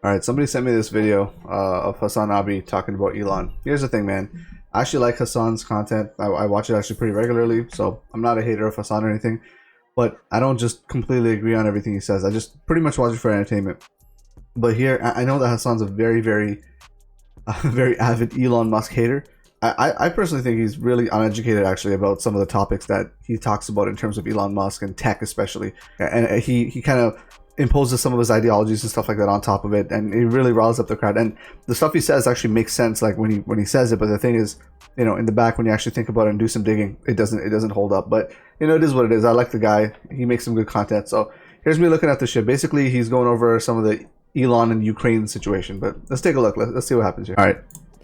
All right, somebody sent me this video of HasanAbi talking about Elon. Here's the thing, man. I actually like Hasan's content. I watch it actually pretty regularly, so I'm not a hater of Hasan or anything. But I don't just completely agree on everything he says. I just pretty much watch it for entertainment. But here, I know that Hasan's a very, very, very avid Elon Musk hater. I personally think he's really uneducated actually about some of the topics that he talks about in terms of Elon Musk and tech especially. And he kind of imposes some of his ideologies and stuff like that on top of it, and he really riles up the crowd. And the stuff he says actually makes sense, like when he says it. But the thing is, you know, in the back when you actually think about it and do some digging, it doesn't hold up. But you know, it is what it is. I like the guy. He makes some good content. So here's me looking at the shit. Basically, he's going over some of the Elon and Ukraine situation. But let's take a look. Let's see what happens here. All right.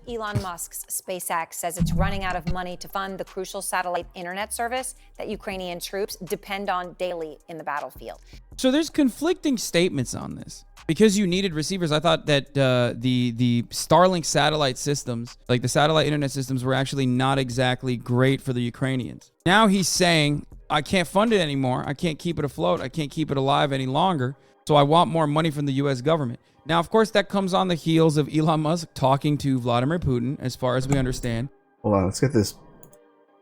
Elon Musk's SpaceX says it's running out of money to fund the crucial satellite internet service that Ukrainian troops depend on daily in the battlefield. So there's conflicting statements on this. Because you needed receivers, I thought that the Starlink satellite systems, like the satellite internet systems, were actually not exactly great for the Ukrainians. Now he's saying, I can't fund it anymore. I can't keep it afloat. I can't keep it alive any longer. So I want more money from the U.S. government. Now, of course, that comes on the heels of Elon Musk talking to Vladimir Putin, as far as we understand. Hold on, let's get this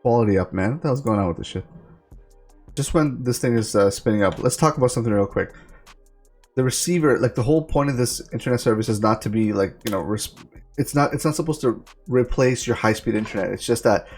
quality up, man. What the hell's going on with this shit? Just when this thing is spinning up, let's talk about something real quick. The receiver, like the whole point of this internet service is not to be like, you know, it's not supposed to replace your high-speed internet. It's just that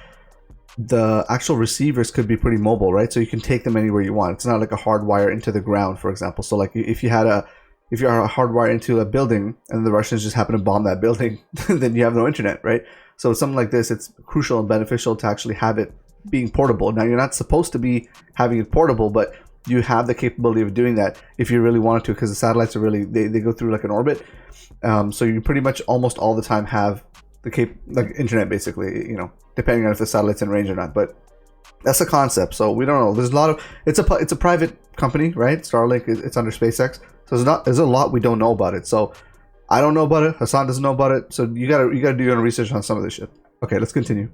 the actual receivers could be pretty mobile, right? So you can take them anywhere you want. It's not like a hard wire into the ground, for example. So like if you're a hardwire into a building and the Russians just happen to bomb that building, then you have no internet, right? So something like this, it's crucial and beneficial to actually have it being portable. Now, you're not supposed to be having it portable, but you have the capability of doing that if you really wanted to, because the satellites are really, they go through like an orbit. So you pretty much almost all the time have the like internet, basically, you know, depending on if the satellite's in range or not. But that's the concept. So we don't know. There's a lot of, it's a private company, right? Starlink, it's under SpaceX. So there's a lot we don't know about it. So I don't know about it. Hasan doesn't know about it. So you gotta do your own research on some of this shit. Okay, let's continue.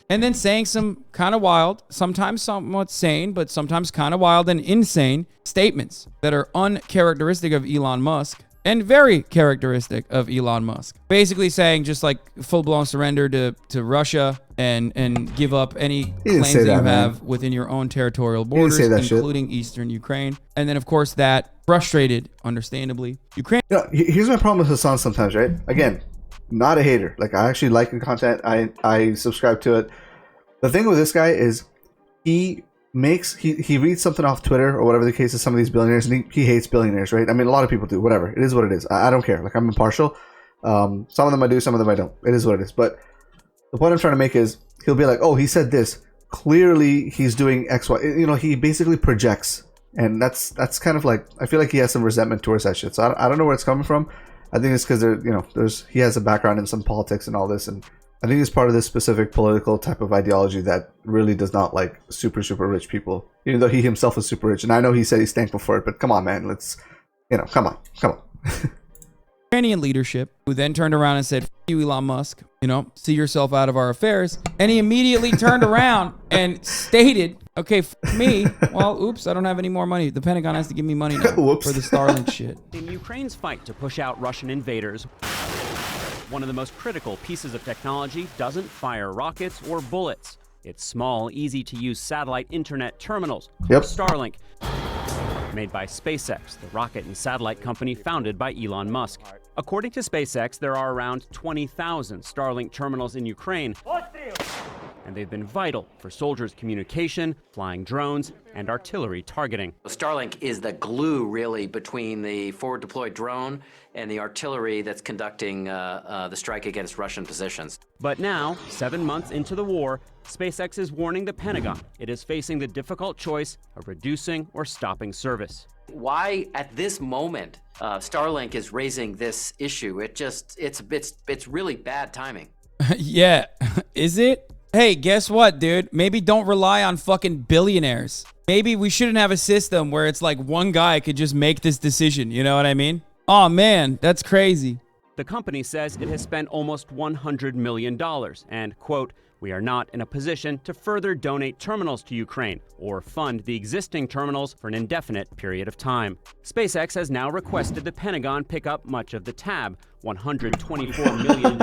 And then saying some kind of wild, sometimes somewhat sane, but sometimes kind of wild and insane statements that are uncharacteristic of Elon Musk and very characteristic of Elon Musk. Basically saying just like full-blown surrender to Russia and give up any claims that you have within your own territorial borders, including eastern Ukraine. And then, of course, that frustrated, understandably, Ukraine. You know, here's my problem with Hasan sometimes, right? Again, not a hater. Like, I actually like the content. I subscribe to it. The thing with this guy is he reads something off Twitter or whatever the case is, some of these billionaires, and he hates billionaires, right? I mean, a lot of people do. Whatever. It is what it is. I don't care. Like, I'm impartial. Some of them I do, some of them I don't. It is what it is. But the point I'm trying to make is he'll be like, oh, he said this. Clearly, he's doing X, Y. You know, he basically projects. And that's kind of like, I feel like he has some resentment towards that shit. So I don't know where it's coming from. I think it's because he has a background in some politics and all this, and I think it's part of this specific political type of ideology that really does not like super rich people, even though he himself is super rich. And I know he said he's thankful for it, but come on, man, let's, come on. Ukrainian leadership, who then turned around and said, "F you, Elon Musk, see yourself out of our affairs." And he immediately turned around and stated, okay, f me. Well, oops, I don't have any more money. The Pentagon has to give me money now for the Starlink shit. In Ukraine's fight to push out Russian invaders, one of the most critical pieces of technology doesn't fire rockets or bullets. It's small, easy-to-use satellite internet terminals, Starlink, made by SpaceX, the rocket and satellite company founded by Elon Musk. According to SpaceX, there are around 20,000 Starlink terminals in Ukraine, and they've been vital for soldiers' communication, flying drones, and artillery targeting. Starlink is the glue, really, between the forward deployed drone and the artillery that's conducting the strike against Russian positions. But now, 7 months into the war, SpaceX is warning the Pentagon it is facing the difficult choice of reducing or stopping service. Why, at this moment, Starlink is raising this issue? It's really bad timing. Yeah, is it? Hey, guess what, dude? Maybe don't rely on fucking billionaires. Maybe we shouldn't have a system where it's like one guy could just make this decision. You know what I mean? Oh, man, that's crazy. The company says it has spent almost $100 million and, quote, We are not in a position to further donate terminals to Ukraine or fund the existing terminals for an indefinite period of time. SpaceX has now requested the Pentagon pick up much of the tab, $124 million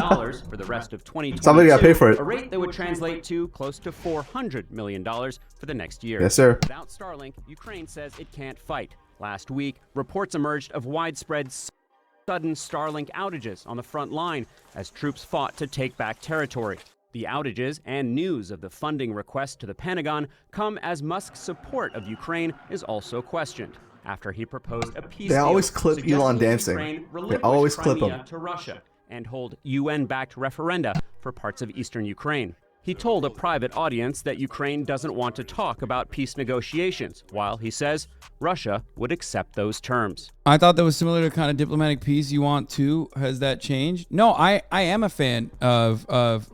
for the rest of 2022. Somebody got to pay for it. A rate that would translate to close to $400 million for the next year. Yes, sir. Without Starlink, Ukraine says it can't fight. Last week, reports emerged of widespread sudden Starlink outages on the front line as troops fought to take back territory. The outages and news of the funding request to the Pentagon come as Musk's support of Ukraine is also questioned after he proposed a peace They deal always clip suggesting Elon that dancing. Ukraine They relinquish always clip Crimea him. to Russia and hold UN-backed referenda for parts of eastern Ukraine. He told a private audience that Ukraine doesn't want to talk about peace negotiations, while he says Russia would accept those terms. I thought that was similar to kind of diplomatic peace you want too. Has that changed? No, I am a fan of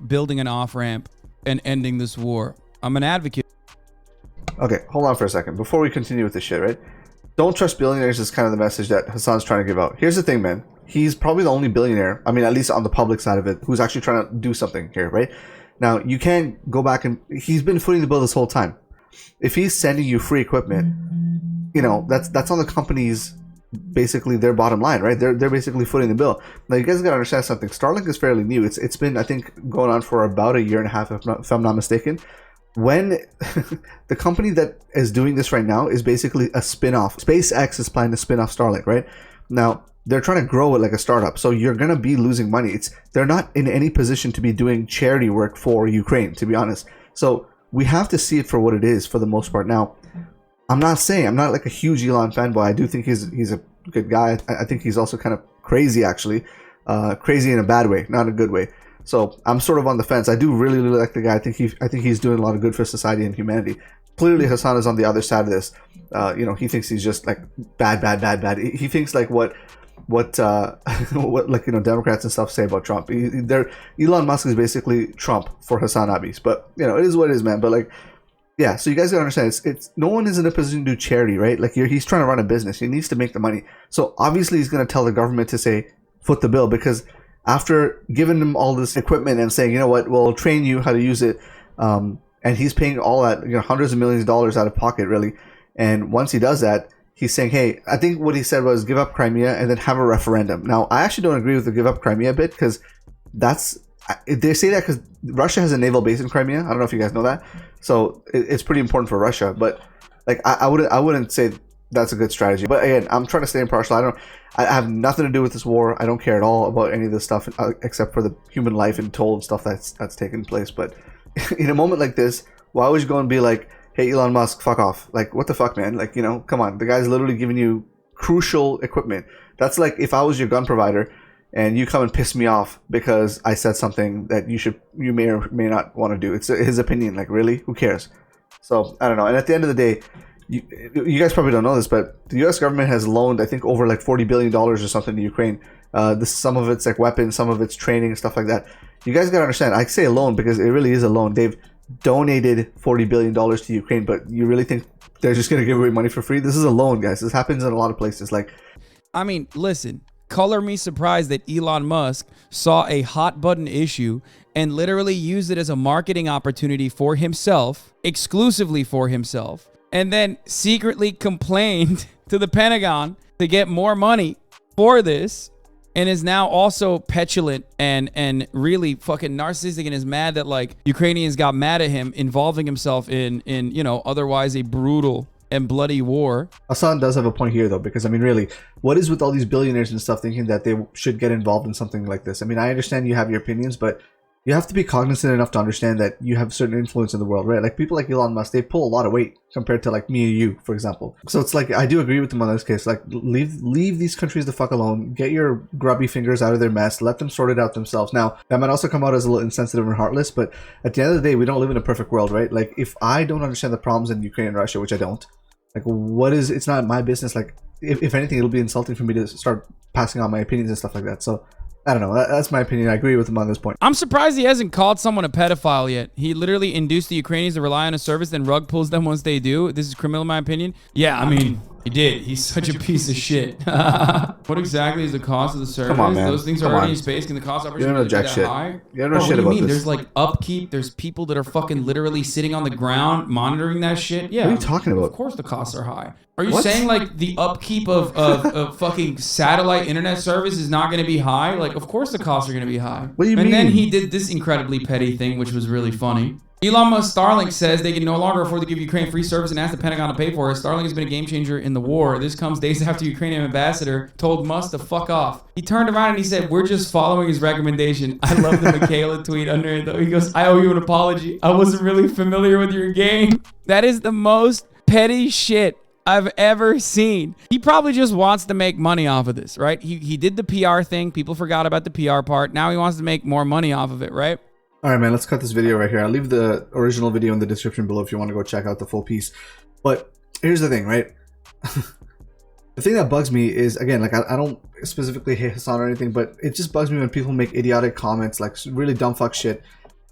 building an off-ramp and ending this war. I'm an advocate. Okay, hold on for a second. Before we continue with this shit, right? Don't trust billionaires is kind of the message that Hasan's trying to give out. Here's the thing, man. He's probably the only billionaire, I mean, at least on the public side of it, who's actually trying to do something here, right? Now, you can't go back and... He's been footing the bill this whole time. If he's sending you free equipment, you know, that's on the company's, basically, their bottom line, right? They're basically footing the bill. Now, you guys got to understand something. Starlink is fairly new. It's been, I think, going on for about a year and a half, if I'm not mistaken. When the company that is doing this right now is basically a spin-off. SpaceX is planning to spin off Starlink, right? Now, they're trying to grow it like a startup, so you're gonna be losing money. They're not in any position to be doing charity work for Ukraine, to be honest. So we have to see it for what it is for the most part. Now, I'm not like a huge Elon fanboy. I do think he's a good guy. I think he's also kind of crazy, actually, crazy in a bad way, not a good way. So I'm sort of on the fence. I do really like the guy. I think he's doing a lot of good for society and humanity. Clearly, Hasan is on the other side of this. You know, he thinks he's just like bad. He thinks like what like, you know, Democrats and stuff say about Trump. Elon Musk is basically Trump for HasanAbis, but you know, it is what it is, man. But like, yeah, so you guys gotta understand, it's no one is in a position to do charity, right? Like, he's trying to run a business. He needs to make the money. So obviously he's gonna tell the government to say foot the bill, because after giving them all this equipment and saying, you know what, we'll train you how to use it, and he's paying all that, you know, hundreds of millions of dollars out of pocket, really. And once he does that, he's saying, hey, I think what he said was give up Crimea and then have a referendum. Now, I actually don't agree with the give up Crimea bit, because they say that because Russia has a naval base in Crimea. I don't know if you guys know that. So it's pretty important for Russia. But like, I wouldn't say that's a good strategy. But again, I'm trying to stay impartial. I have nothing to do with this war. I don't care at all about any of this stuff except for the human life and toll and stuff that's taken place. But in a moment like this, why would you go and be like, hey, Elon Musk, fuck off? Like, what the fuck, man? Like, you know, come on. The guy's literally giving you crucial equipment. That's like if I was your gun provider and you come and piss me off because I said something that you may or may not want to do. It's his opinion. Like, really? Who cares? So, I don't know. And at the end of the day, you guys probably don't know this, but the U.S. government has loaned, I think, over like $40 billion or something to Ukraine. Some of it's like weapons, some of it's training and stuff like that. You guys got to understand, I say a loan because it really is a loan. They've donated $40 billion to Ukraine, but you really think they're just going to give away money for free? This is a loan, guys. This happens in a lot of places. Like, I mean, listen, color me surprised that Elon Musk saw a hot button issue and literally used it as a marketing opportunity for himself, exclusively for himself, and then secretly complained to the Pentagon to get more money for this, and is now also petulant and really fucking narcissistic and is mad that like Ukrainians got mad at him involving himself in you know, otherwise a brutal and bloody war. Hasan does have a point here, though, because I mean, really, what is with all these billionaires and stuff thinking that they should get involved in something like this? I mean, I understand you have your opinions, but you have to be cognizant enough to understand that you have certain influence in the world, right? Like, people like Elon Musk, they pull a lot of weight compared to like me and you, for example. So it's like, I do agree with them on this case. Like, leave these countries the fuck alone. Get your grubby fingers out of their mess. Let them sort it out themselves. Now, that might also come out as a little insensitive and heartless, but at the end of the day, we don't live in a perfect world, right? Like, if I don't understand the problems in Ukraine and Russia, which I don't, like, it's not my business. Like, if anything, it'll be insulting for me to start passing on my opinions and stuff like that. So I don't know. That's my opinion. I agree with him on this point. I'm surprised he hasn't called someone a pedophile yet. He literally induced the Ukrainians to rely on a service, then rug pulls them once they do. This is criminal in my opinion. Yeah, I mean, He did. He's such a piece of shit. What exactly is the cost of the service? Come on, man. Those things are Come already on. in space. Can the cost of You don't know be jack that shit. high? You don't know Bro, shit what do you about mean? this. There's like upkeep. There's people that are fucking literally sitting on the ground monitoring that shit. Yeah. What are you talking about? Of course the costs are high. Are you What? saying like the upkeep of fucking satellite internet service is not going to be high? Like, of course the costs are going to be high. What do you mean? And then he did this incredibly petty thing, which was really funny. Elon Musk Starlink says they can no longer afford to give Ukraine free service and ask the Pentagon to pay for it. Starlink has been a game changer in the war. This comes days after Ukrainian ambassador told Musk to fuck off. He turned around and he said, we're just following his recommendation. I love the Michaela tweet under it though. He goes, I owe you an apology. I wasn't really familiar with your game. That is the most petty shit I've ever seen. He probably just wants to make money off of this, right? He did the PR thing. People forgot about the PR part. Now he wants to make more money off of it, right? All right, man, let's cut this video right here. I'll leave the original video in the description below if you want to go check out the full piece. But here's the thing, right? The thing that bugs me is, again, like I don't specifically hate Hasan or anything, but it just bugs me when people make idiotic comments, like really dumb fuck shit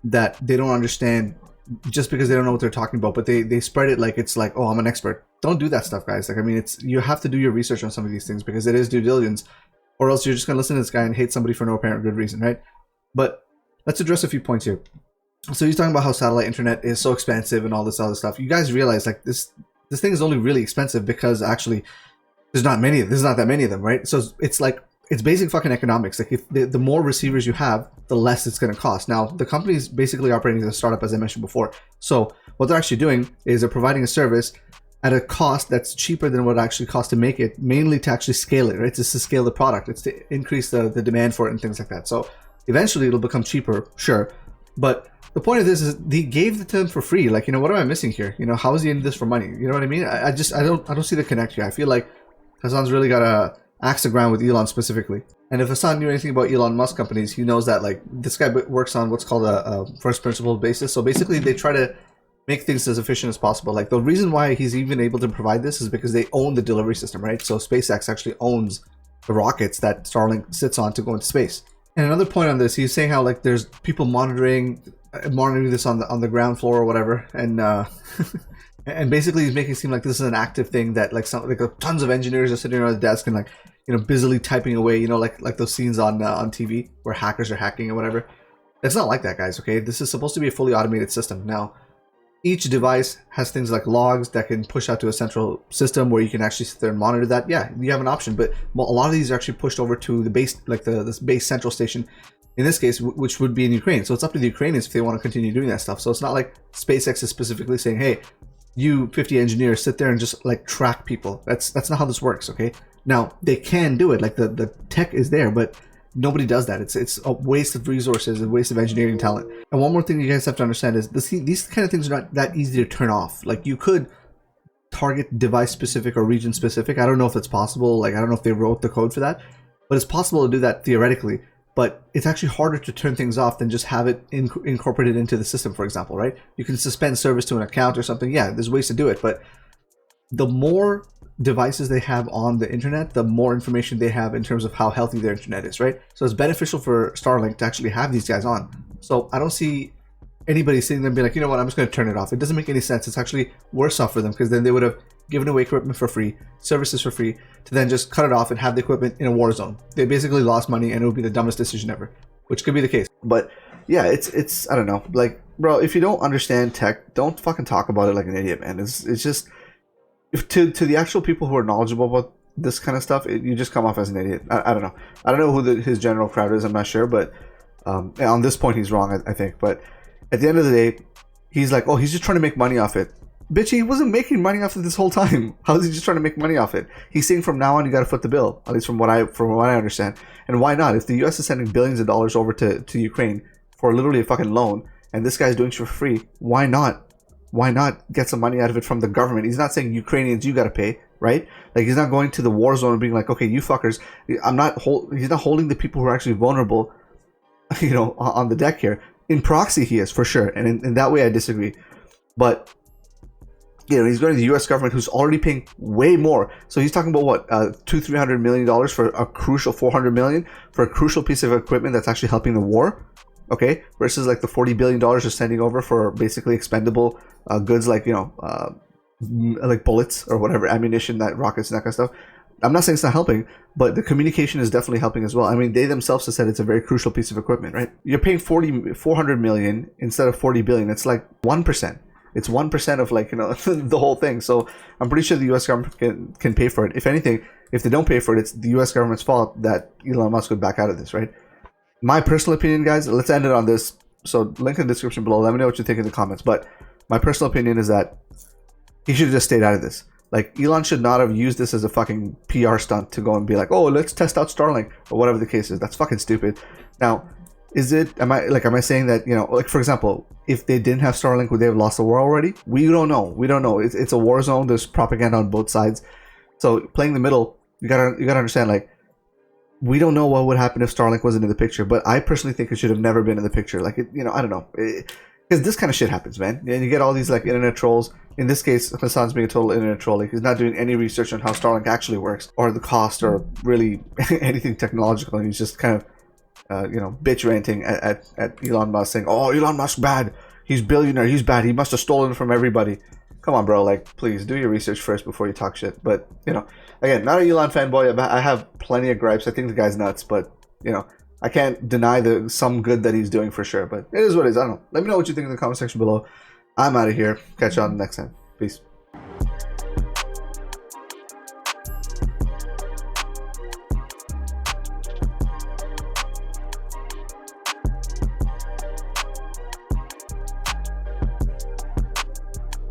that they don't understand just because they don't know what they're talking about. But they spread it like it's like, oh, I'm an expert. Don't do that stuff, guys. Like, I mean, you have to do your research on some of these things because it is due diligence, or else you're just gonna listen to this guy and hate somebody for no apparent good reason, right? But let's address a few points here. So he's talking about how satellite internet is so expensive and all this other stuff. You guys realize like this thing is only really expensive because actually there's not that many of them, right? So it's like it's basic fucking economics. Like if the more receivers you have, the less it's going to cost. Now the company is basically operating as a startup, as I mentioned before. So what they're actually doing is they're providing a service at a cost that's cheaper than what it actually costs to make it, mainly to actually scale it, right? It's just to scale the product. It's to increase the demand for it and things like that. So eventually it'll become cheaper, sure. But the point of this is he gave it to them for free. Like, you know, what am I missing here? You know, how is he in this for money? You know what I mean? I don't see the connect here. I feel like Hasan's really got to axe the ground with Elon specifically. And if Hasan knew anything about Elon Musk companies, he knows that like this guy works on what's called a first principle basis. So basically they try to make things as efficient as possible. Like the reason why he's even able to provide this is because they own the delivery system, right? So SpaceX actually owns the rockets that Starlink sits on to go into space. And another point on this, he's saying how like there's people monitoring this on the ground floor or whatever, and and basically he's making it seem like this is an active thing that like tons of engineers are sitting around the desk and like, you know, busily typing away, you know, like those scenes on TV where hackers are hacking or whatever. It's not like that, guys. Okay, this is supposed to be a fully automated system. Now, each device has things like logs that can push out to a central system where you can actually sit there and monitor that. Yeah, you have an option, but a lot of these are actually pushed over to the base, like this base central station, in this case, which would be in Ukraine. So it's up to the Ukrainians if they want to continue doing that stuff. So it's not like SpaceX is specifically saying, hey, you 50 engineers sit there and just like track people. That's not how this works, okay? Now, they can do it, like the tech is there, but nobody does that. It's a waste of resources, a waste of engineering talent. And one more thing you guys have to understand is these kind of things are not that easy to turn off. Like you could target device specific or region specific. I don't know if it's possible. Like I don't know if they wrote the code for that, but it's possible to do that theoretically. But it's actually harder to turn things off than just have it incorporated into the system, for example, right? You can suspend service to an account or something. Yeah, there's ways to do it, but the more devices they have on the internet, the more information they have in terms of how healthy their internet is, right? So it's beneficial for Starlink to actually have these guys on. So I don't see anybody sitting there and be like, you know what, I'm just going to turn it off. It doesn't make any sense. It's actually worse off for them because then they would have given away equipment for free, services for free, to then just cut it off and have the equipment in a war zone. They basically lost money and it would be the dumbest decision ever, which could be the case. But yeah, it's I don't know. Like, bro, if you don't understand tech, don't fucking talk about it like an idiot, man. It's just to the actual people who are knowledgeable about this kind of stuff, you just come off as an idiot. I don't know. I don't know who his general crowd is. I'm not sure, but on this point, he's wrong, I think. But at the end of the day, he's like, oh, he's just trying to make money off it. Bitch, he wasn't making money off it this whole time. How is he just trying to make money off it? He's saying from now on, you got to foot the bill, at least from what I understand. And why not? If the U.S. is sending billions of dollars over to Ukraine for literally a fucking loan, and this guy's doing it for free, why not? Why not get some money out of it from the government? He's not saying Ukrainians, you got to pay, right? Like he's not going to the war zone and being like, okay, you fuckers. He's not holding the people who are actually vulnerable, you know, on the deck here. In proxy, he is for sure, and in that way, I disagree. But you know, he's going to the U.S. government, who's already paying way more. So he's talking about what, $200-300 million for a crucial $400 million for a crucial piece of equipment that's actually helping the war. Okay, versus like the $40 billion they're sending over for basically expendable goods like, you know, like bullets or whatever, ammunition, that rockets and that kind of stuff. I'm not saying it's not helping, but the communication is definitely helping as well. I mean, they themselves have said it's a very crucial piece of equipment, right? You're paying 400 million instead of 40 billion. It's like 1%. It's 1% of like, you know, the whole thing. So I'm pretty sure the US government can pay for it. If anything, if they don't pay for it, it's the US government's fault that Elon Musk would back out of this, right? My personal opinion, guys, let's end it on this. So link in the description below. Let me know what you think in the comments. But my personal opinion is that he should have just stayed out of this. Like, Elon should not have used this as a fucking PR stunt to go and be like, oh, let's test out Starlink or whatever the case is. That's fucking stupid. Now, am I saying that, you know, like, for example, if they didn't have Starlink, would they have lost the war already? We don't know. We don't know. It's a war zone. There's propaganda on both sides. So playing the middle, you gotta understand, like, we don't know what would happen if Starlink wasn't in the picture, but I personally think it should have never been in the picture. Like, you know, I don't know. Because this kind of shit happens, man. And you get all these, like, internet trolls. In this case, Hasan's being a total internet troll. Like, he's not doing any research on how Starlink actually works, or the cost, or really anything technological. He's just kind of, you know, bitch ranting at Elon Musk, saying, oh, Elon Musk bad. He's billionaire. He's bad. He must have stolen from everybody. Come on, bro. Like, please, do your research first before you talk shit. But, you know, again, not an Elon fanboy. I have plenty of gripes. I think the guy's nuts, but, you know, I can't deny some good that he's doing for sure. But it is what it is. I don't know. Let me know what you think in the comment section below. I'm out of here. Catch you on the next time. Peace.